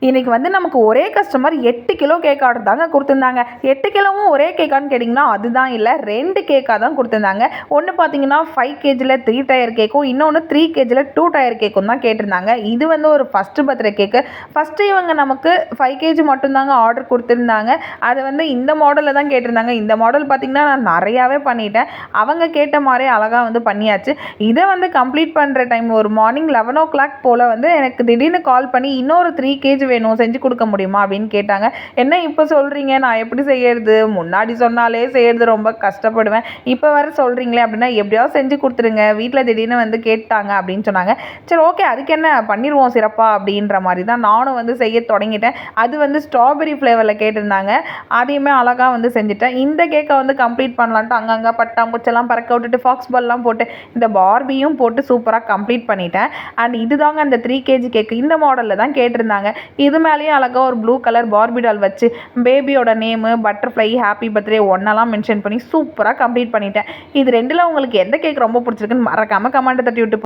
இன்றைக்கி வந்து நமக்கு ஒரே கஸ்டமர் 8 கிலோ கேக் ஆர்டர் தாங்க கொடுத்துருந்தாங்க. 8 கிலோவும் ஒரே கேக்கான்னு கேட்டிங்கன்னா அதுதான் இல்லை, 2 கேக்காக தான் கொடுத்துருந்தாங்க. ஒன்று பார்த்தீங்கன்னா 5 கேஜியில் 3 டயர் கேக்கும், இன்னொன்று 3 கேஜியில் 2 டயர் கேக்கும் தான் கேட்டிருந்தாங்க. இது வந்து ஒரு ஃபஸ்ட்டு பர்த்டே கேக்கு. ஃபஸ்ட்டு இவங்க நமக்கு 5 கேஜி மட்டும்தாங்க ஆர்டர் கொடுத்துருந்தாங்க. அது வந்து இந்த மாடலில் தான் கேட்டிருந்தாங்க. இந்த மாடல் பார்த்திங்கன்னா நான் நிறையாவே பண்ணிட்டேன். அவங்க கேட்ட மாதிரி அழகாக வந்து பண்ணியாச்சு. இதை வந்து கம்ப்ளீட் பண்ணுற டைம் ஒரு மார்னிங் 11 o'clock போல் வந்து எனக்கு திடீர்னு கால் பண்ணி இன்னொரு 3 கேஜி வேணும், செஞ்சு கொடுக்க முடியுமா அப்படின்னு கேட்டாங்க. என்ன இப்போ சொல்கிறீங்க, நான் எப்படி செய்யறது, முன்னாடி சொன்னாலே செய்யறது ரொம்ப கஷ்டப்படுவேன், இப்போ வர சொல்கிறீங்களே அப்படின்னா எப்படியாவது செஞ்சு கொடுத்துருங்க, வீட்டில் திடீர்னு வந்து கேட்டாங்க அப்படின்னு சொன்னாங்க. சரி ஓகே, அதுக்கு என்ன பண்ணிடுவோம் சிறப்பாக அப்படின்ற மாதிரி தான் நானும் வந்து செய்ய தொடங்கிட்டேன். அது வந்து ஸ்ட்ராபெரி ஃப்ளேவரில் கேட்டிருந்தாங்க, அதையுமே அழகாக வந்து செஞ்சுட்டேன். இந்த கேக்கை வந்து கம்ப்ளீட் பண்ணலான்ட்டு அங்கங்கே பட்டாம்பூச்செல்லாம் பறக்க விட்டுட்டு ஃபாக்ஸ் பால்லாம் போட்டு இந்த பார்பியும் போட்டு சூப்பராக கம்ப்ளீட் பண்ணிட்டேன். அண்ட் இதுதாங்க அந்த 3 கேஜி கேக்கு. இந்த மாடலில் தான் கேட்டிருந்தாங்க. இது மேலேயே அழகாக ஒரு ப்ளூ கலர் பார்பி டால் வச்சு பேபியோட நேமு, பட்டர்ஃப்ளை, ஹாப்பி பர்த்டே ஒன்னெல்லாம் மென்ஷன் பண்ணி சூப்பராக கம்ப்ளீட் பண்ணிட்டேன். இது ரெண்டில் உங்களுக்கு எந்த கேக் ரொம்ப பிடிச்சிருக்குன்னு மறக்காமல் கமெண்ட்டை தட்டி விட்டு